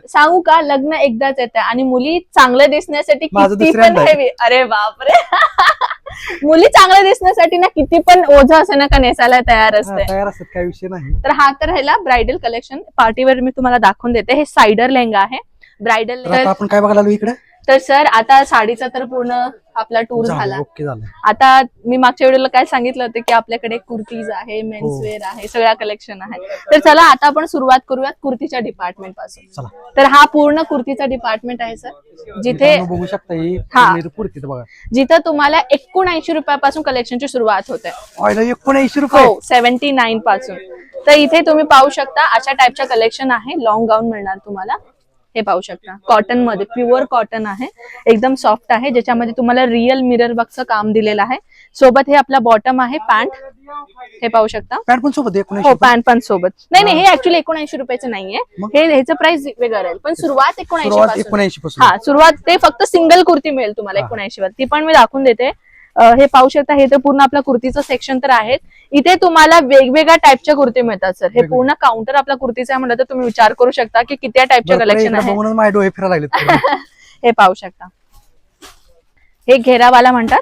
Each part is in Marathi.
सांगू का, लग्न एकदाच येतं आणि मुली चांगलं दिसण्यासाठी माझं किती पण दुसऱ्यांदा आहे. हेवी, अरे बापरे मुली चांगलं दिसण्यासाठी ना किती पण ओझं असे ना का नेसायला तयार असते. तयार असतात, काही विषय नाही. तर हा तर ह्याला ब्रायडल कलेक्शन पार्टीवेअर मी तुम्हाला दाखवून देते. हे सायडर लेहंगा आहे ब्रायडल. तर आता आपण काय बघायला आलो इकडे? तर सर आता साडीचा तर पूर्ण आपला टूर झाला. ओके झालं. आता मी मागच्या व्हिडिओला काय सांगितलं होतं की आपल्याकडे कुर्तीज आहे, मेन्सवेअर आहे, सगळ्या कलेक्शन आहे. तर चला आता आपण सुरुवात करूयात कुर्तीच्या डिपार्टमेंट पासून. चला. तर हा पूर्ण कुर्तीचा डिपार्टमेंट आहे सर, जिथे मित्रांनो बघू शकता ही कुर्ती बघा, जिथं तुम्हाला 79 रुपयापासून कलेक्शनची सुरुवात होते. 79 रुपये. हो, 79 पासून. तर इथे तुम्ही पाहू शकता अशा टाइपच्या कलेक्शन आहे. लॉंग गाऊन मिळणार तुम्हाला. हे पाहू शकता कॉटन मध्ये, प्युअर कॉटन आहे, एकदम सॉफ्ट आहे, ज्याच्यामध्ये तुम्हाला रिअल मिरर वर्कचं काम दिलेलं आहे. सोबत हे आपला बॉटम आहे, पॅन्ट हे पाहू शकता. पॅन्ट पण सोबत 79? हो, पॅन्ट पण सोबत. नाही हे ऍक्च्युली 79 रुपयाचं नाहीये, हे ह्याचं प्राइस वेगळं राहील, पण सुरुवात 79 पासून. हा, सुरुवात ते फक्त सिंगल कुर्ती मिळेल तुम्हाला 79 वर. ती पण मी दाखवून देते. हे पाहू शकता, हे तर पूर्ण आपला कुर्तीचं सेक्शन तर आहे. इथे तुम्हाला वेगवेगळ्या टाइपच्या कुर्ती मिळतात सर. हे पूर्ण काउंटर आपला कुर्तीचा आहे म्हणलं तर तुम्ही विचार करू शकता की किती टाइपच्या कलेक्शन आहे. हे पाहू शकता, हे घेरावाला म्हणतात.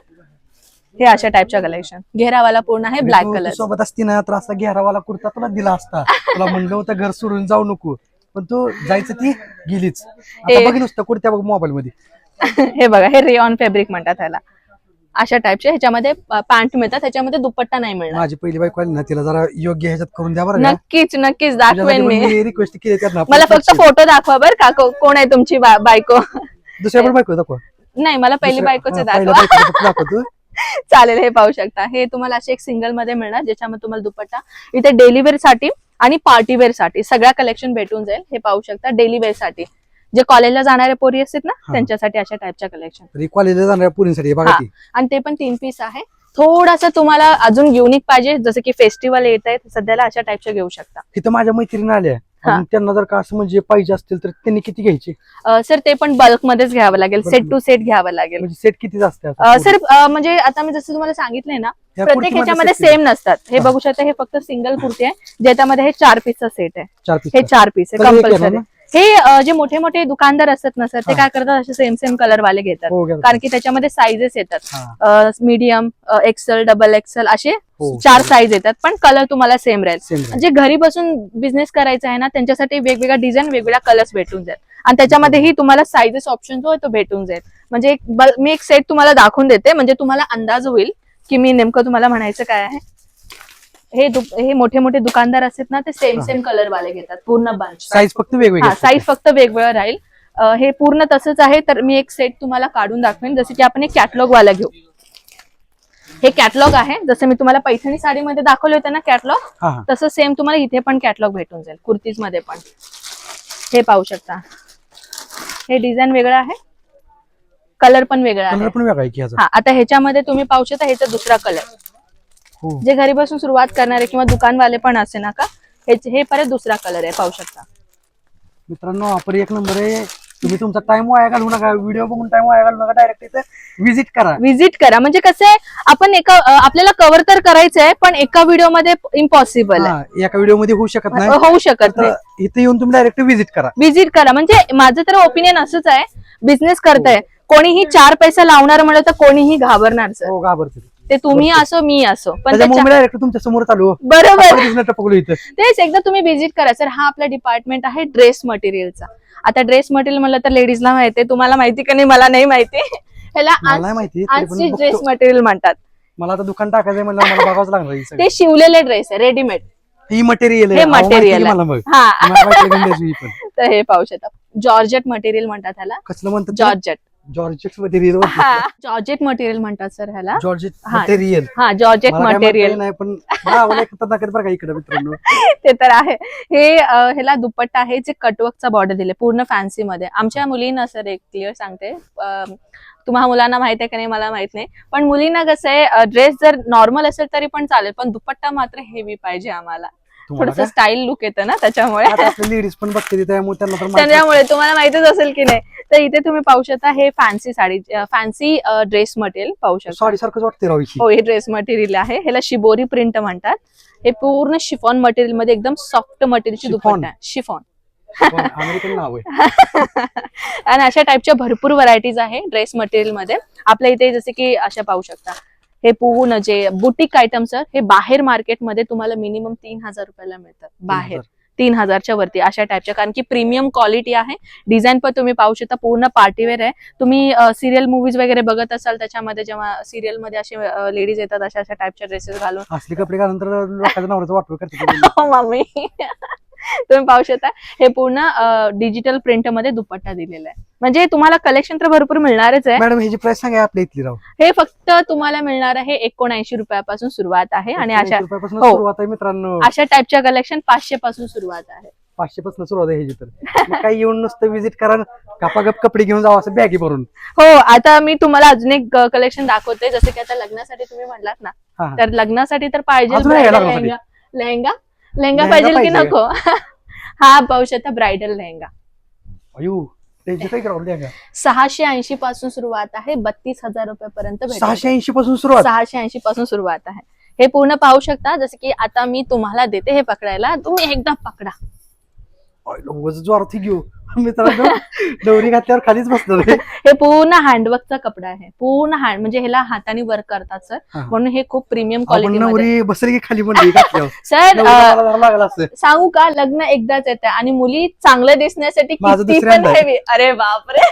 हे अशा टाइपच्या कलेक्शन, घेरावाला पूर्ण आहे, ब्लॅक कलर सोबत असती ना तर असा घेरावाला कुर्ता तुला दिला असता. तुला म्हणलं होतं घर सोडून जाऊ नको, पण तू जायचं ती गेलीच. आता बघ नुसतं कुर्त्या बघ मोबाईल मध्ये. हे बघा, हे रेऑन फॅब्रिक म्हणतात ह्याला. अशा टाइपचे ह्याच्यामध्ये पॅन्ट मिळतात, ह्याच्यामध्ये दुपट्टा नाही मिळणार. माझी पहिली बायको आली ना, तिला जरा योग्य ह्याच्यात करून द्या बरं. नक्कीच नक्कीच दाखवेन मी. रिक्वेस्ट केली त्यांना, मला फक्त फोटो दाखवा बरं का, कोण आहे तुमची बायको. दुसऱ्या पण बायको दाखवा. नाही, मला पहिली बायकोच दाखवा. चालेल. हे पाहू शकता, हे तुम्हाला असे एक सिंगल मध्ये मिळणार, ज्याच्यामध्ये तुम्हाला दुपट्टा. इथे डेली वेअर साठी आणि पार्टी वेअर साठी सगळ्या कलेक्शन भेटून जाईल. हे पाहू शकता, डेली वेअर साठी जे कॉलेजला जाणारे पोरी असतात ना त्यांच्यासाठी अशा टाइपच्या कलेक्शन. कॉलेजला जाणाऱ्या पोरींसाठी बघा ती. आणि ते पण 3 पीस आहे. थोडासा तुम्हाला अजून युनिक पाहिजे, जसं की फेस्टिवल येत आहेत सध्याला, अशा टाइपच्या घेऊ शकता. तिथं माझ्या मैत्रिणी आल्या, त्यांना जर का असं म्हणजे पाहिजे असतील तर त्यांनी किती घ्यायचे? सर ते पण बल्क मध्येच घ्यावं लागेल, सेट टू सेट घ्यावं लागेल. म्हणजे सेट किती असते सर? म्हणजे आता मी जसं तुम्हाला सांगितलंय ना, प्रत्येक ह्याच्यामध्ये सेम नसतात. हे बघू शकता, हे फक्त सिंगल कुर्ती आहे, ज्याच्यामध्ये हे 4 पीसचा सेट आहे. हे 4 पीस आहे कंपल्सरी. हे जे मोठे मोठे दुकानदार असतात ना सर, ते काय करतात, असे सेम सेम कलर वाले घेतात, कारण की त्याच्यामध्ये साईजेस येतात. मीडियम, एक्सेल, डबल एक्सेल असे 4 साईज येतात, पण कलर तुम्हाला सेम राहील. म्हणजे घरी बसून बिझनेस करायचा आहे ना, त्यांच्यासाठी वेगवेगळ्या डिझाईन, वेगवेगळ्या कलर्स भेटून जाईल. आणि त्याच्यामध्येही तुम्हाला साईजेस ऑप्शन जो आहे तो भेटून जाईल. म्हणजे मी एक सेट तुम्हाला दाखवून देते, म्हणजे तुम्हाला अंदाज होईल की मी नेमकं तुम्हाला म्हणायचं काय आहे. हे मोठे मोठे दुकानदार असतात ना, ते सेम सेम कलर वाले घेतात, पूर्ण बंच. साईज फक्त वेगवेगळी. साईज फक्त वेगवेगळं राहील. हे पूर्ण तसंच आहे. तर मी एक सेट तुम्हाला काढून दाखवेन, जसं की आपण एक कॅटलॉग वाला घेऊ. हे कॅटलॉग आहे, जसं मी तुम्हाला पैठणी साडीमध्ये दाखवले होते ना कॅटलॉग, तसं सेम तुम्हाला इथे पण कॅटलॉग भेटून जाईल, कुर्तीज मध्ये पण. हे पाहू शकता, हे डिझाईन वेगळं आहे, कलर पण वेगळा आहे. आता ह्याच्यामध्ये तुम्ही पाहू शकता, ह्याचा दुसरा कलर, जे घरी बसून सुरुवात करणारे किंवा दुकानवाले पण असे ना का, हे परत दुसरा कलर आहे, पाहू शकता. मित्रांनो आपण एक नंबर आहे. तुम्ही तुमचा टाइम वाया घालवू नका, व्हिडिओ बघून टाइम वाया घालवू नका, डायरेक्ट इथे विजिट करा. म्हणजे कसं आहे, आपण आपल्याला कव्हर तर करायचंय, पण एका व्हिडिओ मध्ये इम्पॉसिबल आहे, एका व्हिडिओ मध्ये होऊ शकत नाही. इथे येऊन तुम्ही डायरेक्ट विजिट करा. म्हणजे माझं तर ओपिनियन असंच आहे, बिझनेस करताय कोणीही 4 पैसा लावणार म्हणलं तर कोणीही घाबरणार सर. घाबरते ते तुम्ही असो मी असो, पण तुमच्या समोर चालू. बरोबर. तेच एकदा तुम्ही विजिट करा सर. हा आपला डिपार्टमेंट आहे ड्रेस मटेरियलचा. आता ड्रेस मटेरियल म्हणलं तर लेडीजला माहिती, तुम्हाला माहिती का नाही मला नाही माहिती. ह्याला आजची ड्रेस मटेरियल म्हणतात. मला आता दुकान टाकायचंय म्हणलं, मला बघावंच लागणार. ते शिवलेले ड्रेस आहे, रेडीमेड. ही मटेरियल हे मटेरियल तर हे पाहू शकता, जॉर्जेट मटेरियल म्हणतात ह्याला. कसलं म्हणतात? जॉर्जेट मटेरियल म्हणतात सर ह्याला. Georgette material. जॉर्जेट मटेरियल नाही, पण इकडे मित्रांनो ते तर आहे. हे ह्याला दुपट्टा आहे, जे कटवर्कचा बॉर्डर दिले पूर्ण फॅन्सी मध्ये. आमच्या मुलींना सर एक क्लिअर सांगते, तुम्हाला मुलांना माहित आहे का नाही मला माहित नाही, पण मुलींना कसं आहे, ड्रेस जर नॉर्मल असेल तरी पण चालेल, पण दुपट्टा मात्र हेवी पाहिजे आम्हाला. थोडस स्टाईल लुक येतं ना त्याच्यामुळे. लेडीज पण बघते त्यामुळे तुम्हाला माहितीच असेल की नाही. तर इथे तुम्ही पाहू शकता, हे fancy sari, fancy dress material पाहू शकता. साडी सारखंच वाटते. हो, हे ड्रेस मटेरियल आहे. ह्याला शिबोरी प्रिंट म्हणतात. हे पूर्ण शिफॉन मटेरियल मध्ये, एकदम सॉफ्ट मटेरियलची दुपट्टा आहे. शिफॉन अमेरिकन नाव आहे. आणि अशा टाईपच्या भरपूर व्हरायटीज आहे ड्रेस मटेरियल मध्ये आपल्या इथे. जसे की अशा पाहू शकता, हे पूर्ण जे बुटीक आयटम्स हे बाहेर मार्केटमध्ये तुम्हाला मिनिमम 3,000 रुपयाला मिळतात. बाहेर 3,000च्या वरती अशा टाईपच्या, कारण की प्रीमियम क्वालिटी आहे. डिझाईन पण तुम्ही पाहू शकता, पूर्ण पार्टीवेअर आहे. तुम्ही सिरियल मूवीज वगैरे बघत असाल, त्याच्यामध्ये जेव्हा सिरियल मध्ये असे लेडीज येतात अशा अशा टाईपच्या ड्रेसेस घालून, असली कपडे घालून तर लोकांच्या नवऱ्याचं वाटव करते. हो मम्मी. तुम्ही पाहू शकता हे पूर्ण डिजिटल प्रिंट मध्ये दुपट्टा दिलेला आहे. म्हणजे तुम्हाला कलेक्शन तर भरपूर मिळणारच आहे. मॅडम ह्याची प्राइस सांगा आपल्या इथली राव. हे फक्त तुम्हाला मिळणार आहे 79 रुपयापासून सुरुवात आहे. आणि अशा रुपयापासून हो. सुरुवात आहे मित्रांनो. अशा टाईपच्या कलेक्शन 500 पासून सुरुवात आहे. 500 पासून सुरुवात आहे ह्याची. तर मग काही येऊन नुसतं विजिट करा, कापागप कपडे घेऊन जावा असं बॅगी भरून. हो, आता मी तुम्हाला अजून एक कलेक्शन दाखवते. जसं की आता लग्नासाठी तुम्ही म्हणलात ना, हा. तर लग्नासाठी तर पाहिजे अजून आहे bridal लग्नासाठी? लेहंगा लेहंगा पाहिजे की पाहिजे. नको? हा पाहू शकता ब्रायडल लेहंगा. अयो त्याची काही करावं द्या. 680 पासून सुरुवात आहे, 32,000 रुपयापर्यंत भेटेल. 680 पासून सुरुवात. 680 पासून सुरुवात आहे. हे पूर्ण पाहू शकता. जसं की आता मी तुम्हाला देते हे पकडायला, तुम्ही एकदा पकडा. जोरात घेऊ मित्रांनो. नवरी घातल्यावर खालीच बसतो. हे पूर्ण हँडवर्कचा कपडा आहे. पूर्ण हँड म्हणजे ह्याला हाताने वर्क करतात सर, म्हणून हे खूप प्रीमियम क्वालिटी नवरी बसली की खाली म्हणली घातल्यावर. सर लागला असं सांगू का, लग्न एकदाच येतं आणि मुली चांगलं दिसण्यासाठी माझं किती पण दुसऱ्यांदा आहे. हेवी, अरे बापरे.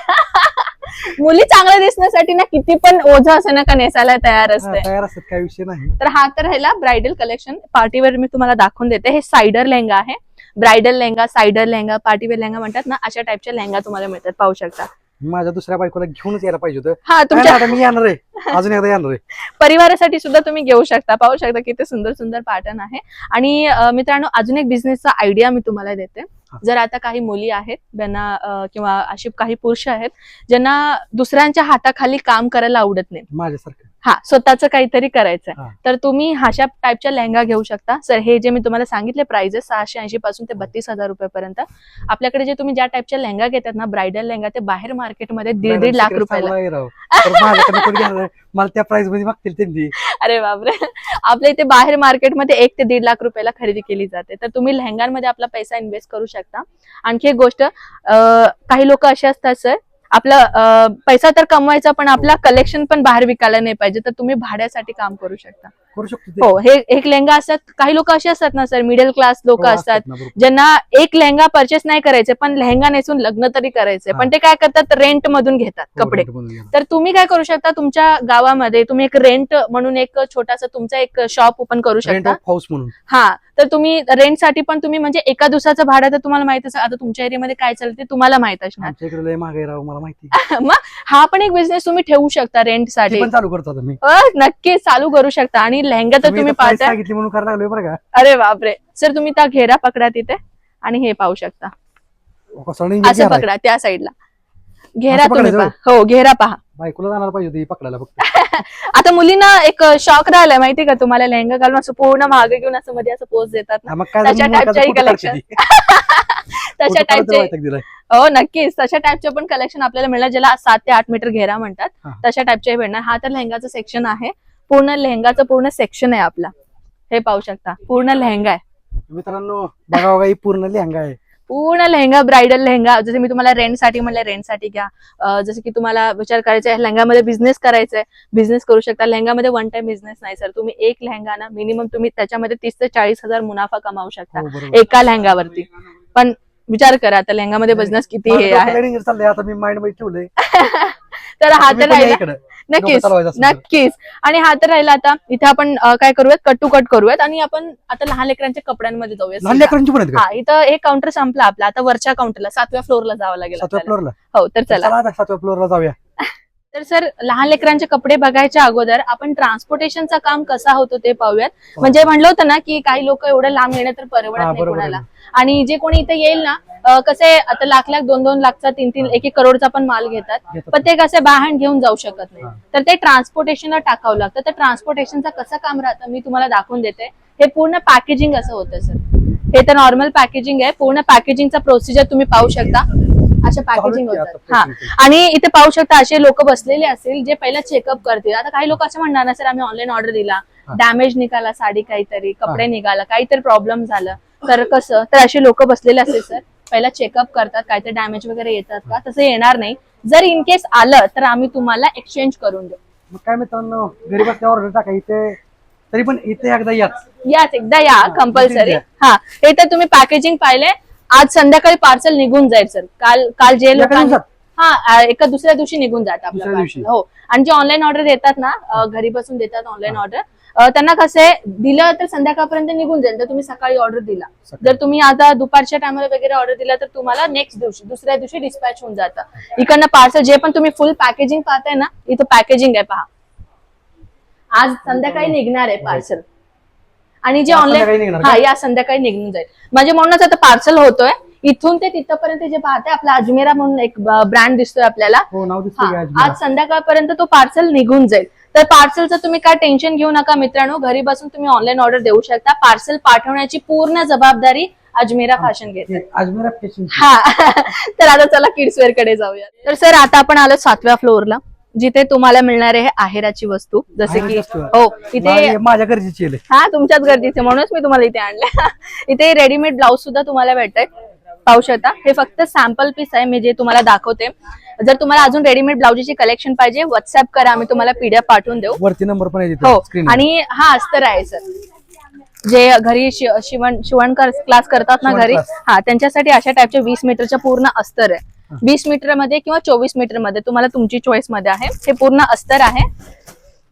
मुली चांगलं दिसण्यासाठी ना किती पण ओझं असं ना का नेसायला तयार असते. तयार असतात, काही विषय नाही. तर हा तर ह्याला ब्रायडल कलेक्शन पार्टीवेअर मी तुम्हाला दाखवून देते. हे सायडर लेहंगा आहे. ब्रायडल लेहंगा, सायडर लेहंगा, पार्टीवेअर लेहंगा म्हणतात ना, अशा टाईपच्या लेहंगा तुम्हाला मिळतात. पाहू शकता. माझ्या दुसऱ्या बायकोला घेऊनच यायला पाहिजे होतं. हा, तुमच्या मी येणार आहे, अजून एकदा येणार आहे. परिवारासाठी सुद्धा तुम्ही घेऊ शकता. पाहू शकता किती सुंदर सुंदर पॅटर्न आहे. आणि मित्रांनो, अजून एक बिझनेसचा आयडिया मी तुम्हाला देते. जर आता काही मुली आहेत ज्यांना किंवा अशी काही पुरुष आहेत ज्यांना दुसऱ्यांच्या हाताखाली काम करायला आवडत नाही, माझ्यासारखं हा स्वतःच काहीतरी करायचंय, हा. तर तुम्ही अशा टाईपच्या लेहंगा घेऊ शकता. सर हे जे मी तुम्हाला सांगितले प्राइजेस 680 पासून ते 32,000 रुपयापर्यंत. आपल्याकडे जे तुम्ही ज्या टाईपच्या लेहंगा घेतात ना, ब्रायडल लेहंगा, ते बाहेर मार्केटमध्ये 1.5 लाख रुपयाला. मला त्या प्राइस मध्ये मागतील त्यांनी. अरे बापरे. आपल्या इथे बाहेर मार्केटमध्ये 1 ते 1.5 लाख रुपयाला खरेदी केली जाते. तर तुम्ही लेहंगांमध्ये आपला पैसा इन्व्हेस्ट करू शकता. आणखी एक गोष्ट, काही लोक असे असतात सर, आपला पैसा तर कमवायचा पण आपला कलेक्शन पण बाहेर विकायला नाही पाहिजे, तर तुम्ही भाड्यासाठी काम करू शकता. करू शकतो. हो, हे एक लेहंगा असतात. काही लोक असे असतात ना सर, मिडल क्लास लोक असतात ज्यांना एक लेहंगा परचेस नाही करायचे पण लेहंगा नेसून लग्न तरी करायचे, पण ते काय करतात, रेंट मधून घेतात कपडे. तर तुम्ही काय करू शकता, तुमच्या गावामध्ये तुम्ही एक रेंट म्हणून एक छोटासा तुमचा एक शॉप ओपन करू शकता. हाऊस म्हणून. हा, तर तुम्ही रेंटसाठी पण तुम्ही म्हणजे एका दिवसाचं भाडं तर तुम्हाला माहितच, आता तुमच्या एरियामध्ये काय चालते तुम्हाला माहित असणार. मला माहिती. मग हा पण एक बिझनेस तुम्ही ठेवू शकता रेंटसाठी. चालू करतो तुम्ही. नक्कीच चालू करू शकता. आणि लेहंगा तर तुम्ही पाहता, सांगितली म्हणून करायला लागलोय बरं का. अरे बापरे. सर तुम्ही त्या घेरा पकडा तिथे आणि हे पाहू शकता, असं पकडा त्या साईडला घेरा तुम्ही पहा. हो, घेरा पहा. बायकोला जाणार पाहिजे होती पकडायला फक्त. आता मुलींना एक शॉक राहिलाय माहिती का तुम्हाला, लेहंगा घालून असं पूर्ण मागे घेऊन असं मध्ये असं पोज देतात ना, तशा टाईपच्याही कलेक्शन. तशा टाईपचे, हो नक्कीच, तशा टाईपचे पण कलेक्शन आपल्याला मिळणार, ज्याला 7 ते 8 मीटर घेरा म्हणतात, तशा टाईपचे भेटणार. हा तर लेहंगाचं सेक्शन आहे. पूर्ण लेहंगाचं पूर्ण सेक्शन आहे आपला. हे पाहू शकता, पूर्ण लेहंगा आहे मित्रांनो. बघा बघा, ही पूर्ण लेहंगा आहे. पूर्ण लेहंगा, ब्रायडल लेहंगा. जसे मी तुम्हाला रेंटसाठी म्हणलं, रेंटसाठी घ्या. जसं की तुम्हाला विचार करायचा आहे लेहंगामध्ये बिझनेस करायचा आहे, बिझनेस करू शकता. लेहंगामध्ये वन टाइम बिझनेस नाही सर. तुम्ही एक लेहंगा ना मिनिमम तुम्ही त्याच्यामध्ये 30 ते 40,000 मुनाफा कमावू शकता एका लेहंगावरती. पण विचार करा आता लेहंगामध्ये बिझनेस किती हे आहे. आता मी माइंड मध्ये ठेवलंय. तर हा तर राहिला, नक्कीच नक्कीच. आणि हा तर राहिला. आता इथे आपण काय करूयात, कट टू कट करूयात आणि आपण आता लहान लेकरांच्या कपड्यांमध्ये जाऊयात. हा, इथं एक काउंटर संपला आपला. आता वरच्या काउंटरला 7व्या फ्लोअरला जावं लागेल. 7व्या फ्लोअरला. हो, तर चला 7व्या फ्लोअरला जाऊया. तर सर लहान लेकरांचे कपडे बघायच्या अगोदर आपण ट्रान्सपोर्टेशनचा काम कसा होतो ते पाहूयात. म्हणजे म्हणलं होतं ना की काही लोक एवढं लांब येणं तर परवडत नाही कोणाला. आणि जे कोणी इथे येईल ना, कसे आता लाख 2-2 लाखचा 3-3 1-1 करोडचा पण माल घेतात, पण ते कसे बाहेर घेऊन जाऊ शकत नाही, तर ते ट्रान्सपोर्टेशनला टाकावं लागतं. तर ट्रान्सपोर्टेशनचं कसं काम राहतं मी तुम्हाला दाखवून देते. हे पूर्ण पॅकेजिंग असं होतं सर. हे तर नॉर्मल पॅकेजिंग आहे. पूर्ण पॅकेजिंगचा प्रोसिजर तुम्ही पाहू शकता, अशा पॅकेजिंग होतात. हा, आणि इथे पाहू शकता असे लोक बसलेले असतील जे पहिला चेकअप करतील. आता काही लोक असं म्हणणार ना, सर आम्ही ऑनलाईन ऑर्डर दिला, डॅमेज निघाला साडी, काहीतरी कपडे निघाला, काहीतरी प्रॉब्लेम झालं, तर कसं, तर असे लोक बसलेले असतील सर. पहिला चेकअप करतात काय ते डॅमेज वगैरे येतात का, तसं येणार नाही. जर इन केस आलं तर आम्ही तुम्हाला एक्सचेंज करून देऊ. मग काय मित्रांनो, घरी बसल्या ऑर्डर टाका इथे, तरी पण इथे एकदा याच एकदा या कंपल्सरी. हा, हे तर तुम्ही पॅकेजिंग पाहिले. आज संध्याकाळी पार्सल निघून जाईल सर. काल जे लोकांनी एका दुसऱ्या दिवशी निघून जात आपलं पार्सल. हो, आणि जे ऑनलाईन ऑर्डर देतात ना, घरी बसून देतात ऑनलाईन ऑर्डर, त्यांना कसं आहे, दिलं तर संध्याकाळपर्यंत निघून जाईल. तर तुम्ही सकाळी ऑर्डर दिला, जर तुम्ही आता दुपारच्या टायमाला वगैरे ऑर्डर दिला तर तुम्हाला नेक्स्ट दिवशी दुसऱ्या दिवशी डिस्पॅच होऊन जातं. इकडनं पार्सल जे पण तुम्ही फुल पॅकेजिंग पाहताय ना, इथं पॅकेजिंग आहे पहा. आज संध्याकाळी निघणार आहे पार्सल. आणि जे ऑनलाईन या संध्याकाळी निघून जाईल. म्हणजे म्हणूनच आता पार्सल होतोय इथून ते तिथपर्यंत. जे पाहताय आपला अजमेरा म्हणून एक ब्रँड दिसतोय आपल्याला, आज संध्याकाळपर्यंत तो पार्सल निघून जाईल. तर पार्सलचं तुम्ही काय टेन्शन घेऊ नका मित्रांनो, घरी बसून तुम्ही ऑनलाईन ऑर्डर देऊ शकता. पार्सल पाठवण्याची पूर्ण जबाबदारी अजमेरा फॅशन घेते. अजमेरा फॅशन. हा तर आता चला किड्स वेअर कडे जाऊया. तर सर आता आपण आलो 7व्या फ्लोअरला, जिथे तुम्हाला मिळणार आहे आहेराची वस्तू. जसे की हो, इथे माझ्या गरजेची आहे. हा, तुमच्याच गरजेचे, म्हणूनच मी तुम्हाला इथे आणलं. इथे रेडीमेड ब्लाऊज सुद्धा तुम्हाला भेटतात, पाहू शकता. हे फक्त सॅम्पल पीस आहे, मी जे तुम्हाला दाखवते. जर तुम्हाला अजून रेडीमेड ब्लाऊजची कलेक्शन पाहिजे, व्हॉट्सअप करा, आम्ही तुम्हाला पीडीएफ पाठवून देऊ. वरती नंबर पण आहे. हो, आणि हा अस्तर आहे सर, जे घरी शिवण क्लास करतात ना घरी, हा, त्यांच्यासाठी अशा टाईपचे 20 मीटरच्या पूर्ण अस्तर आहे. 20 मीटर मध्ये किंवा 24 मीटर मध्ये, तुम्हाला तुमची चॉईस मध्ये आहे. हे पूर्ण अस्तर आहे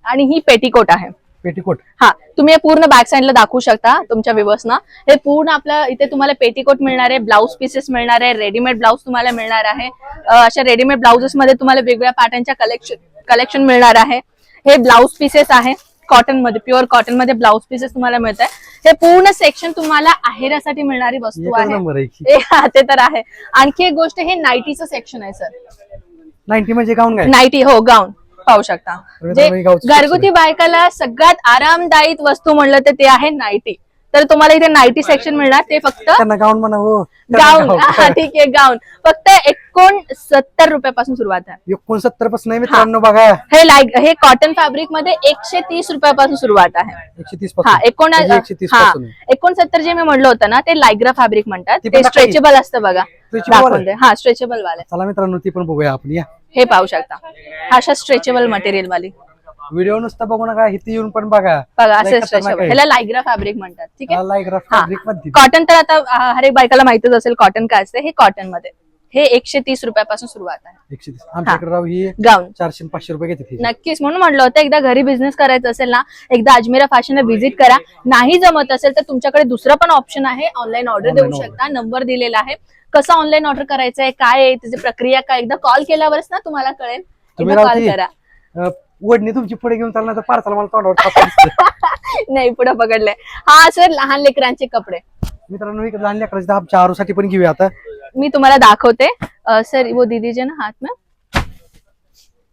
आणि ही पेटीकोट आहे. पेटीकोट, हा, तुम्ही हे पूर्ण बॅक साइडला दाखवू शकता तुमच्या व्ह्यूअर्सना. हे पूर्ण आपलं इथे तुम्हाला पेटीकोट मिळणार आहे, ब्लाऊज पीसेस मिळणार आहे, रेडीमेड ब्लाऊज तुम्हाला मिळणार आहे. अशा रेडीमेड ब्लाउजेस मध्ये तुम्हाला वेगवेगळ्या पॅटर्नच्या कलेक्शन मिळणार आहे. हे ब्लाऊज पीसेस आहे कॉटन मध्ये, प्युअर कॉटन मध्ये ब्लाऊज पीसेस तुम्हाला मिळत आहे. हे पूर्ण सेक्शन तुम्हाला आहेरासाठी मिळणारी वस्तू आहे. ते तर आहे. आणखी एक गोष्ट, हे नाईटीचं सेक्शन आहे सर. नाईटी म्हणजे गाऊन काय? नाईटी, हो, गाऊन पाहू शकता. जे घरगुती बायकाला सगळ्यात आरामदायी वस्तू म्हणलं तर ते आहे नाईटी. तर तुम्हाला इथे नाईटी सेक्शन मिळणार. ते फक्त गाऊन म्हणा, हो गाऊन, ठीक आहे, गाऊन फक्त 69 रुपयापासून सुरुवात आहे. 69 पासून मित्रांनो बघा. हे कॉटन फॅब्रिक मध्ये 130 रुपयापासून सुरुवात आहे. 69 जे मी म्हणलं होतं ना, ते लायग्रा फॅब्रिक म्हणतात. ते स्ट्रेचेबल असतं बघा, दाखवते. हा, स्ट्रेचेबल वाले. चला मित्रांनो, ती पण बघूया आपण. या, हे पाहू शकता, अशा स्ट्रेचेबल मटेरियल वाली. व्हिडिओ नुसतं बघू नका, इथे येऊन पण बघा. असं स्ट्रेचेबल, ह्याला लायग्रा फॅब्रिक म्हणतात. ठीक आहे, लायग्रा फॅब्रिक मध्ये. कॉटन तर आता हर एक बायकाला माहितच असेल कॉटन काय असते. हे कॉटन मध्ये हे 130 रुपयापासून सुरुवात आहे. 130. आमच्याकडे राव ही गाऊन 400-500 रुपये घेते. नक्कीच, म्हणून म्हटलं होतं एकदा घरी बिझनेस करायचा असेल ना, एकदा अजमेरा फॅशनला व्हिजिट करा. नाही जमत असेल तर तुमच्याकडे दुसरं पण ऑप्शन आहे, ऑनलाईन ऑर्डर देऊ शकता. नंबर दिलेला आहे. कसं ऑनलाईन ऑर्डर करायचंय, काय आहे त्याची प्रक्रिया, काय एकदा कॉल केल्यावरच ना तुम्हाला कळेल. एकदा कॉल करा. वडणी तुमची पुढे घेऊन चालणार तर पार्सल मला तोंडावर नाही, पुढे पकडलंय. हा सर, लहान लेकरांचे कपडे. मित्रांनो, इकडे लहान लेकरांचे आमच्या आरूसाठी पण घेऊया. आता मी तुम्हाला दाखवते सर. वो दीदी जे ना हात में,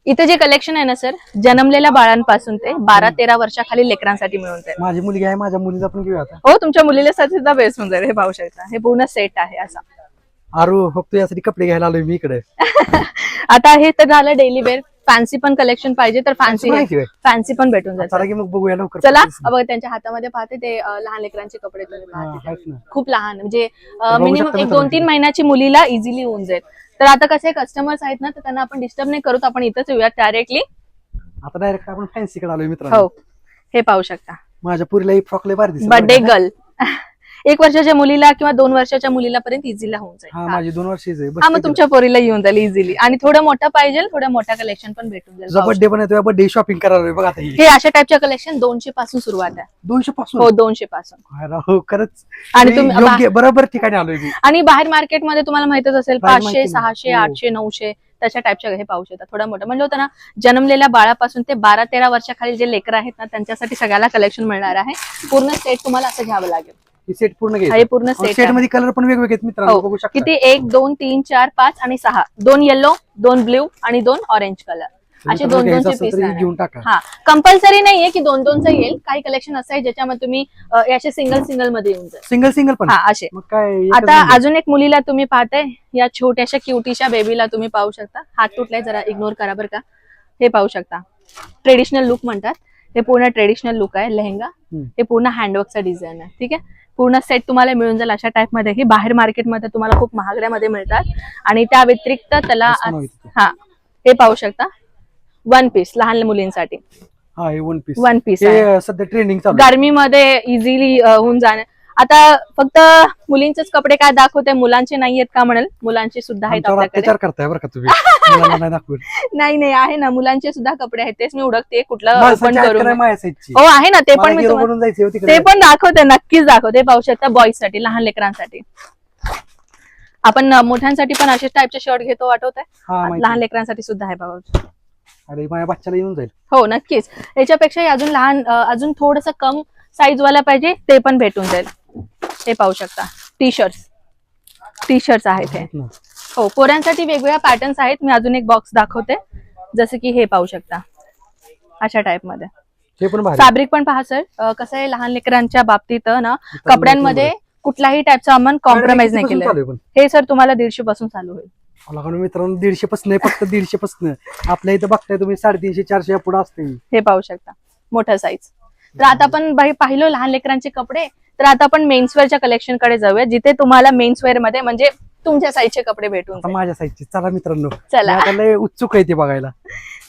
इथे जे कलेक्शन आहे ना सर, जन्मलेल्या बाळांपासून ते 12-13 वर्षाखाली लेकरांसाठी मिळून जाईल. माझी मुलगी आहे, माझ्या मुलीला पण घेऊया आता. हो, तुमच्या मुलीला सुद्धा बेस्ट होऊन जाईल. हे पाहू शकता, हे पूर्ण सेट आहे असा. आरू, फक्त यासाठी कपडे घ्यायला आलोय मी इकडे. आता हे तर झालं डेली वेअर. फॅन्सी पण कलेक्शन पाहिजे तर फॅन्सी पण भेटून जाईल. मग बघूया लवकर. चला, बघ त्यांच्या हातामध्ये पाहते ते लहान लेकरांचे कपडे तुम्ही पाहते. खूप लहान, म्हणजे मिनिमम 1-2-3 महिन्याची मुलीला इझिली होऊन जाईल. तर आता कसे कस्टमर्स आहेत ना, तर त्यांना आपण डिस्टर्ब नाही करू, आपण इथंच येऊया डायरेक्टली. आता डायरेक्ट आपण फॅन्सी कडे आलोय मित्रांनो. हो, हे पाहू शकता. माझ्या पुरीला एक फ्रॉक लय भारी दिसतो. बर्थडे गर्ल 1 वर्षाच्या मुलीला किंवा 2 वर्षाच्या मुलीला पर्यंत इझिली होऊन जाईल. माझी 2 वर्षाची आहे. हा, मग तुमच्या पोरीला येऊन जाईल इझिली. आणि थोडं मोठं पाहिजे, थोडं मोठं कलेक्शन पण भेटून जाईल. बर्थडे पण येतोय, बर्थडे शॉपिंग करायला बघा. आता हे अशा टाइपच्या कलेक्शन 200 पासून सुरुवात आहे. 200 पासून? हो, 200 पासून. खरंच. आणि तुम्ही बरोबर ठिकाणी आलोय. आणि बाहेर मार्केटमध्ये तुम्हाला माहितच असेल 500, 600, 800, 900 तशा टाइपच्या. हे पाहू शकता. थोडं मोठं म्हणजे होतं ना, जन्मलेल्या बाळापासून ते 12-13 वर्षाखाली जे लेकर आहेत ना, त्यांच्यासाठी सगळ्याला कलेक्शन मिळणार आहे. पूर्ण सेट तुम्हाला असं घ्यावं लागेल. सेट पूर्ण हे पूर्ण सेट मध्ये कलर पण वेगवेगळे आहेत मित्रांनो, बघू शकता. किती 1, 2, 3, 4, 5 आणि 6. 2 येलो, 2 ब्ल्यू आणि 2 ऑरेंज कलर. असे 2-2चे पीस घेऊन टाका. हा, कंपल्सरी नाहीये की 2-2चं येईल. काही कलेक्शन असं आहे ज्याच्यामध्ये तुम्ही असे सिंगल मध्ये येऊन जाईल. सिंगल पण. हा, असे. आता अजून एक मुलीला तुम्ही पाहताय, या छोट्याशा क्युटीच्या बेबीला तुम्ही पाहू शकता. हात तुटलाय, जरा इग्नोर करा बरं का. हे पाहू शकता, ट्रेडिशनल लुक म्हणतात. हे पूर्ण ट्रेडिशनल लुक आहे. लेहंगा हे पूर्ण हँडवर्कचा डिझाईन आहे. ठीक आहे, पूर्ण सेट तुम्हाला मिळून जाईल अशा टाइप मध्ये. ही बाहेर मार्केटमध्ये तुम्हाला खूप महागड्यामध्ये मिळतात. आणि त्या व्यतिरिक्त त्याला हा हे पाहू शकता, वन पीस लहान मुलींसाठी. हा हे वन पीस सध्या ट्रेंडिंग चालू गरमीमध्ये इझिली होऊन जाणे. आता फक्त मुलींचेच कपडे काय दाखवते, मुलांचे नाही आहेत का म्हणेल, मुलांचे सुद्धा आहेत आपल्याकडे. अत्याचार करताय बरं का तुम्ही मुलांना नाही दाखवत. नाही आहे ना, मुलांचे सुद्धा कपडे आहेत. तेच मी उडकते कुठलं माणसाची ओपन आहेत करून. का नाही माझ्या साईजची? हो आहे ना, ते पण मला मी hero तुम्हाला बनून जायचंय हो तिकडे. ते पण दाखवते, नक्कीच दाखवते. पाहू शकता बॉईज साठी, लहान लेकरांसाठी. आपण मोठ्यांसाठी पण असेच टाईपचे शर्ट घेतो, आठवत हा, आहे. माहिती. लहान लेकरांसाठी सुद्धा आहे बघा. अरे माझ्या बच्चाला येऊन जाईल. हो नक्कीच. याच्यापेक्षा अजून लहान, अजून थोडस कम साईज वाला पाहिजे ते पण भेटून जाईल. हे पाहू शकता, टी शर्ट्स आहेत हे. आहेत ना. हो, पोरांसाठी वेगवेगळ्या पॅटर्न्स आहेत. मी अजून एक बॉक्स दाखवते. जसं की हे पाहू शकता, अशा टाइप मध्ये. हे पण भारी. फॅब्रिक पण पहा सर, कसं आहे लहान लेकरांच्या बाबतीत ना, कपड्यांमध्ये कुठल्याही टाइपचा आपण कॉम्प्रोमाइज नाही कितीपासून चालू आहे केलं. पण? हे सर तुम्हाला 150 पासून चालू होईल. मला मित्रांनो 150 पासून नाही, फक्त 150 पासून. आपल्या इथं बघताय तुम्ही 350-400 पुढे असते. हे पाहू शकता, मोठा साईज. तर आता आपण पाहिलो लहान लेकरांचे कपडे. तर आता आपण मेन्सवेअरच्या कलेक्शन कडे जाऊया, जिथे तुम्हाला मेन्सवेअर मध्ये म्हणजे तुमच्या साईजचे कपडे भेटून जाईल. माझ्या साईजची. चला मित्रांनो, चला. मी आता लय उत्सुक आहे ते बघायला.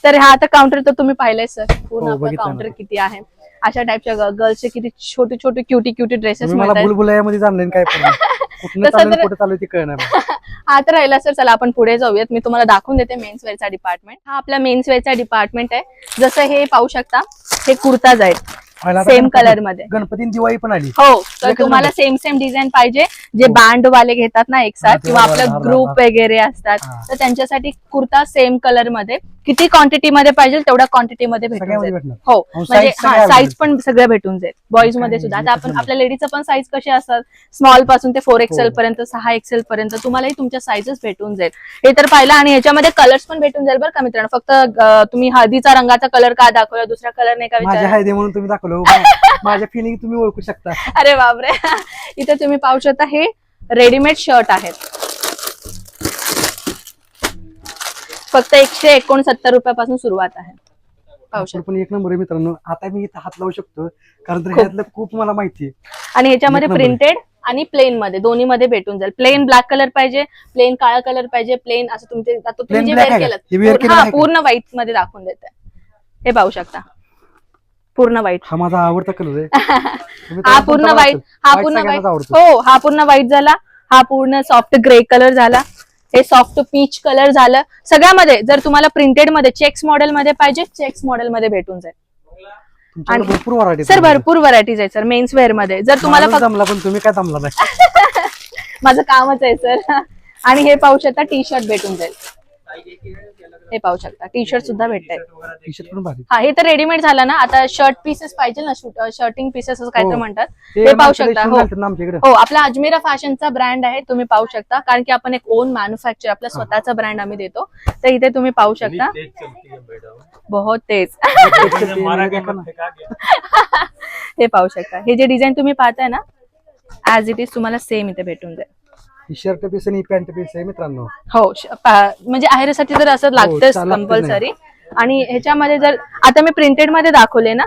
तर हा आता काउंटर तर तुम्ही पाहिलंय सर, पूर्ण हो, आपलं बघितलं काउंटर ना. किती आहे. अशा टाइपच्या गर्ल्सचे किती छोटे छोटे क्युटी ड्रेसेस तुम्ही मला मिळतात. बुलबुलामध्ये जाणलं काय पण कुठनं तसं चालू तर- कुठे चालू ते कळणार नाही. हा तर राहिला सर. चला आपण पुढे जाऊयात. मी तुम्हाला दाखवून देते मेन्सवेअरचा डिपार्टमेंट. हा आपला मेन्सवेअरचा डिपार्टमेंट आहे. जसं हे पाहू शकता, हे कुर्ताज आहेत पहिला आता सेम गणपती- कलर मध्ये. गणपती आणि दिवाळी पण आली. हो, तर एकच तुम्हाला नंबर. सेम डिझाईन पाहिजे, जे हो. बँड वाले घेतात ना एक हा, साथ, ते किंवा बरोबर, आपलं हा, ग्रुप हा. वगैरे असतात, हा. तर त्यांच्यासाठी कुर्ता सेम कलर मध्ये किती क्वांटिटी मध्ये पाहिजे तेवढ्या क्वांटिटी मध्ये भेटून सगळ्यामध्ये जाईल. भेटणार. हो, हो, म्हणजे size सगळ्या हा साईज available. पण सगळं भेटून जाईल. बॉईज मध्ये काय सुद्धा. आता एकच आपण नंबर. आपल्या लेडीजचं पण साईज कसे असतात, स्मॉल पासून ते 4XL हो. पर्यंत, 6XL पर्यंत तुम्हालाही तुमच्या साईजेस भेटून जाईल. हे तर पाहिलं. आणि ह्याच्यामध्ये कलर्स पण भेटून जाईल बरं का मित्रांनो. फक्त तुम्ही हळदीचा रंगाचा कलर का दाखवला, दुसरा कलर नाही का माझ्या विचार. हायदे म्हणून तुम्ही दाखवलं. माझ्या फिलिंग तुम्ही ओळखू शकता. अरे बापरे. इथे तुम्ही पाहू शकता, हे रेडीमेड शर्ट आहेत. फक्त 169 रुपयापासून सुरुवात आहे. पाहू आपण शकता. पण एक नंबर आहे मित्रांनो. आता मी इथं हात लावू शकतो, कारण तर खूप. ह्यातलं खूप मला माहिती आहे. आणि ह्याच्यामध्ये एक नंबर आहे. प्रिंटेड आणि प्लेन मध्ये दोन्ही मध्ये भेटून जाईल. प्लेन ब्लॅक कलर पाहिजे, प्लेन काळा कलर पाहिजे, प्लेन असं तुमचे आता तुम्ही Plain जे black वेअर आहे का? हे wear केलं, केलेलं हा आहे का? पूर्ण व्हाईट मध्ये दाखवून देते. हे पाहू शकता, पूर्ण व्हाईट. हा माझा आवडता कलर आहे. हा पूर्ण व्हाईट, हा पूर्ण व्हाईट. हो, हा पूर्ण व्हाईट झाला. हा पूर्ण सॉफ्ट ग्रे कलर झाला. हे सॉफ्ट पीच कलर झालं. सगळ्यामध्ये जर तुम्हाला प्रिंटेड मध्ये चेक्स मॉडेल मध्ये पाहिजे, चेक्स मॉडेल मध्ये भेटून जाईल. आणि भरपूर व्हरायटी. सर भरपूर व्हरायटीज आहे सर मेन्स वेअर मध्ये. जर तुम्हाला फक्त जमला, पण तुम्ही काय जमला नाही. माझं कामच आहे सर. आणि हे पाहू शकता, टी शर्ट भेटून जाईल. हे पाहू शकता, टी शर्ट सुद्धा भेटत. टी शर्ट पण भारी. हा, हे तर रेडीमेड झालं ना. आता शर्ट पीसेस पाहिजे ना, शर्टिंग पीसेस असं काय तर हो. म्हणतात, ते हे पाहू माणसाला शकता. शिवून हो घालतात ना आमच्याकडे. हो, आपला अजमेरा फॅशनचा ब्रँड आहे, तुम्ही पाहू शकता. कारण की आपण एक ओन मॅन्युफॅक्चर, आपला स्वतःचा ब्रँड आम्ही देतो. तर इथे तुम्ही पाहू शकता, बहुत तेज. हे पाहू शकता, हे जे डिझाईन तुम्ही पाहताय ना, ऍज इट इज तुम्हाला सेम इथे भेटून जाईल. ही शर्ट पीस आणि पॅन्ट पीस आहे मित्रांनो. हो, म्हणजे आहेरसाठी तर असं लागतंच लागतंच कंपल्सरी. आणि ह्याच्यामध्ये जर आता मी प्रिंटेड मध्ये दाखवले ना,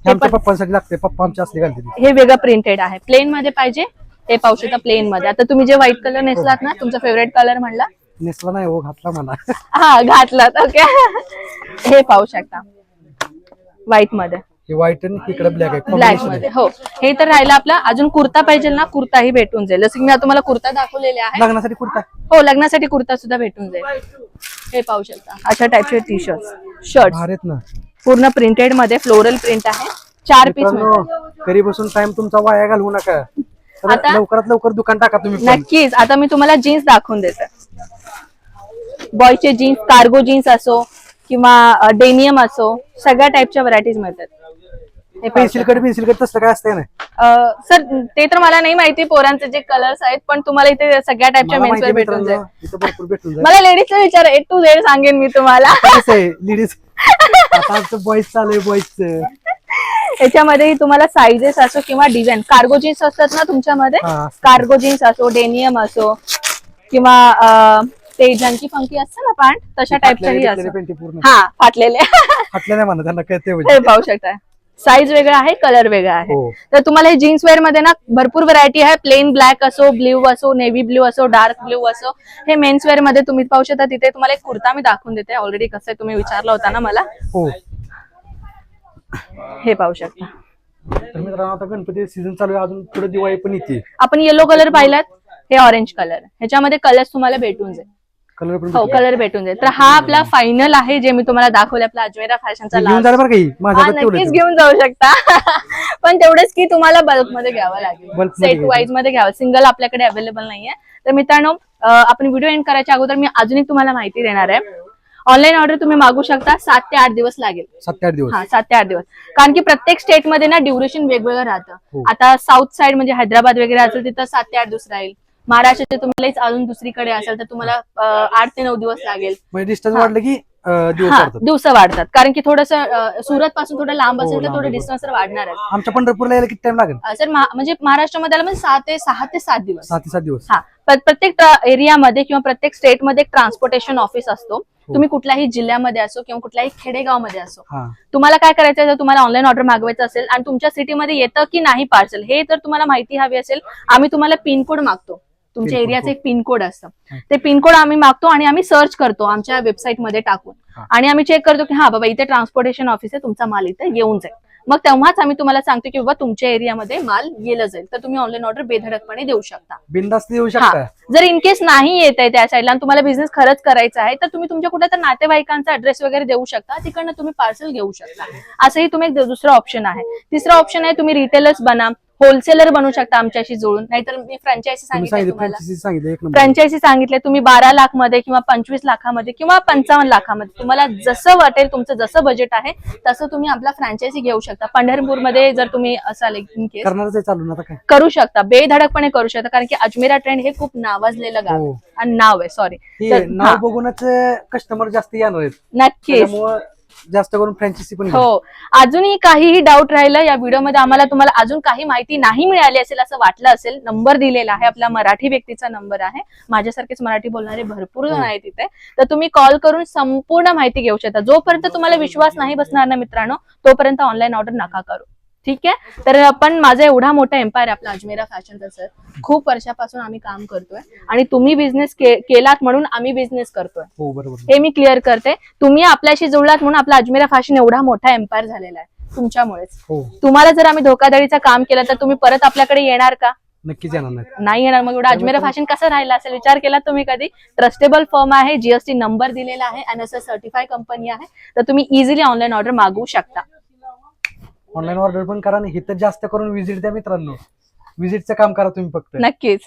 हे आमच्या पप्पांसाठी लागते. पप्पा आमच्या असले घालते. हे वेगळं प्रिंटेड आहे. प्लेन मध्ये पाहिजे, हे पाहू शकता प्लेन मध्ये. आता तुम्ही जे व्हाईट कलर नेसलात ना, तुमचा फेवरेट कलर म्हणला, नेसला नाही हो, घातला मला. हा घातलात. ओके. हे पाहू शकता व्हाईट मध्ये, हे व्हाईट आणि इकडे ब्लॅक आहे. ब्लॅक combination मध्ये. हो, हे तर राहिलं आपला. अजून कुर्ता पाहिजे ना, कुर्ताही भेटून जाईल. जसं की मी तुम्हाला कुर्ता दाखवलेले आहे. लग्नासाठी कुर्ता. हो, लग्नासाठी कुर्ता सुद्धा भेटून जाईल. हे पाहू शकता, अशा टाइपचे टी शर्ट भारी आहेत ना. पूर्ण प्रिंटेड मध्ये, फ्लोरल प्रिंट आहे. 4 पीस मित्रांनो, घरी बसून टाइम तुमचा वाया घालवू नका. तर आता- लवकरात लवकर दुकान टाका तुम्ही पण. नक्कीच. आता मी तुम्हाला जीन्स दाखवून देते. बॉयचे जीन्स, कार्गो जीन्स असो किंवा डेनियम असो, सगळ्या टाइपच्या व्हरायटीज मिळतात. हे पेन्सिल कट तसलं काय असतंय ना. सर ते तर मला नाही माहिती पोरांचे जे कलर्स आहेत, पण तुम्हाला इथे सगळ्या टाइपच्या मला माहिती मेन्सवेअर आहे भेटून मित्रांनो, जाईल. इथं भरपूर भेटून जाईल. मला लेडीजचा विचार A to Z सांगेन मी तुम्हाला. कसं आहे लेडीज, आता आमचं बॉईज चालू आहे बॉईजचं. याच्यामध्येही तुम्हाला साईजेस असो किंवा डिझाईन, कार्गो जीन्स असतात ना तुमच्यामध्ये, हा. कार्गो जीन्स असो, डेनियम असो किंवा ते जंकी फंकी असतं ना पॅन्ट, तशा टाइपच्याही असो. पेंटी पूर्ण हा, फाटलेले. फाटले नाही म्हणा, त्यांना कळते हे पाहू शकता, साईज वेगळा आहे, कलर वेगळा आहे. हो. तर तुम्हाला हे जीन्स वेअर मध्ये ना भरपूर व्हरायटी आहे. प्लेन ब्लॅक असो, ब्ल्यू असो, नेव्ही ब्ल्यू असो, डार्क ब्ल्यू असो. हे मेन्स वेअर मध्ये तुम्ही पाहू शकता. तिथे तुम्हाला एक कुर्ता मी दाखवून देते ऑलरेडी कसं आहे, तुम्ही विचारला होता ना मला. हो. हे पाहू शकता. तर मित्रांनो आता गणपती सीझन चालू आहे, अजून पुढे दिवाळी पण येते. आपण येलो कलर पाहिलात, हे ऑरेंज कलर. ह्याच्यामध्ये कलर्स तुम्हाला भेटून जाईल. कलर पण हो, कलर भेटून जाईल. तर हा आपला फायनल आहे जे मी तुम्हाला दाखवलं आपला अजमेरा फॅशनचा घेऊन जायला बरं काही माझ्या हातात नक्कीच ठेवलंय. घेऊन जाऊ शकता. पण तेवढंच की तुम्हाला बल्क मध्ये घ्यावं लागेल, Bulk मध्ये सेट वाईज मध्ये घ्यावं. सिंगल आपल्याकडे अवेलेबल नाहीये. तर मित्रांनो आपण व्हिडिओ एंड करायच्या अगोदर मी अजून एक तुम्हाला माहिती देणार आहे. ऑनलाईन ऑर्डर तुम्ही मागू शकता, 7 ते 8 दिवस लागेल. 7 ते 8 दिवस. हा, 7 ते 8 दिवस. कारण की प्रत्येक स्टेट मध्ये ना ड्युरेशन वेगवेगळं राहतं. हो. आता साऊथ साइड म्हणजे हैदराबाद वगैरे असेल तिथं 7 ते 8 दिवस राहील. महाराष्ट्राचे तुम्हाला अजून दुसरीकडे असेल तर तुम्हाला 8 ते 9 दिवस लागेल. म्हणजे डिस्टन्स वाढलं की दिवस वाढतात. दिवस वाढतात. कारण की थोडंसं सुरत पासून थोडं लांब हो, असेल तर लांब थोडं आहे. डिस्टन्स तर वाढणार आहे. आमच्या पंढरपूरला यायला किती टाइम लागेल? सर म्हणजे महाराष्ट्रामध्ये आलं म्हणजे 6 ते 7 दिवस. 6 ते 7 दिवस. हा, प्रत्येक एरियामध्ये किंवा प्रत्येक स्टेटमध्ये एक ट्रान्सपोर्टेशन ऑफिस असतो. तुम्ही कुठल्याही जिल्ह्यामध्ये असो किंवा कुठल्याही खेडेगावमध्ये असो, हा. तुम्हाला काय करायचं जर तुम्हाला ऑनलाईन ऑर्डर मागवायचं असेल आणि तुमच्या सिटीमध्ये येतं की नाही पार्सल हे जर तुम्हाला माहिती हवी असेल, आम्ही तुम्हाला पिनकोड मागतो. तुमच्या पिनकोड, एरियाचं हो. एक पिनकोड असतं. ते पिनकोड आम्ही मागतो आणि आम्ही सर्च करतो आमच्या वेबसाईटमध्ये टाकून. हा. आणि आम्ही चेक करतो की हा बाबा इथे ट्रान्सपोर्टेशन ऑफिस आहे, तुमचा माल इथे येऊन जाईल. मग तेव्हाच आम्ही तुम्हाला सांगतो की बाबा तुमच्या एरियामध्ये माल गेलं जाईल. तर तुम्ही ऑनलाईन ऑर्डर बेधडकपणे देऊ शकता. बिनधास्त देऊ शकता. जर इन केस नाही येत आहे त्या साईडला आणि तुम्हाला बिझनेस खरंच करायचा आहे तर तुम्ही तुमच्या कुठल्या तर नातेवाईकांचा ऍड्रेस वगैरे देऊ शकता, तिकडनं तुम्ही पार्सल घेऊ शकता. असंही तुम्ही एक दुसरं ऑप्शन आहे. तिसरं ऑप्शन आहे तुम्ही रिटेलर्स बना, होलसेलर बनू शकता आमच्याशी जुळून. नाहीतर मी फ्रँचायझी सांगितलं तुम्हाला. सांगितलं एक नंबर. फ्रँचायझी सांगितले तुम्ही 12 लाख मध्ये किंवा 25 लाखामध्ये किंवा 55 लाखामध्ये तुम्हाला जसं वाटेल, तुमचं जसं बजेट आहे तसं तुम्ही आपला फ्रँचायझी घेऊ शकता. पंढरपूरमध्ये जर तुम्ही असाल इन केस करणारच आहे चालू ना आता काय करू शकता, बेधडकपणे करू शकता. कारण की अजमेरा ट्रेंड हे खूप नावाजलेलं गाव आहे. हो. आणि नाव आहे सॉरी हे नाव बघूनच कस्टमर जास्त येणार आहेत. नक्कीच. त्यामुळे जास्त करून फ्रँचायसी पण हो. अजूनही काहीही डाऊट राहिलं या व्हिडिओमध्ये, आम्हाला तुम्हाला अजून काही माहिती नाही मिळाली असेल असं वाटलं असेल, नंबर दिलेला आहे आपला, मराठी व्यक्तीचा नंबर आहे. माझ्यासारखेच मराठी बोलणारे भरपूर जण आहेत तिथे. तर तुम्ही कॉल करून संपूर्ण माहिती घेऊ शकता. जोपर्यंत तुम्हाला विश्वास नाही बसणार ना मित्रांनो, तोपर्यंत ऑनलाईन ऑर्डर नका करू. ठीक आहे. तर आपण माझा एवढा मोठा एम्पायर आहे आपला अजमेरा फॅशनचा सर. खूप वर्षापासून आम्ही काम करतोय आणि तुम्ही बिझनेस केलात म्हणून आम्ही बिझनेस करतोय. हो बरोबर. हे मी क्लिअर करते. तुम्ही आपल्याशी जुळलात म्हणून आपला अजमेरा फॅशन एवढा मोठा एम्पायर झालेला आहे तुमच्यामुळेच. हो. तुम्हाला जर आम्ही धोकाधडीचं काम केलं तर तुम्ही परत आपल्याकडे येणार का? नक्कीच येणार नाही. नाही येणार. मग एवढा अजमेरा फॅशन कसं राहिला असेल विचार केला तुम्ही कधी? ट्रस्टेबल फर्म आहे, जीएसटी नंबर दिलेला आहे, NSS सर्टिफाय कंपनी आहे. तर तुम्ही इझिली ऑनलाईन ऑर्डर मागवू शकता. ऑनलाईन ऑर्डर पण करा आणि इथं जास्त करून व्हिजिट द्या मित्रांनो. व्हिजिटचं काम करा तुम्ही फक्त. नक्कीच.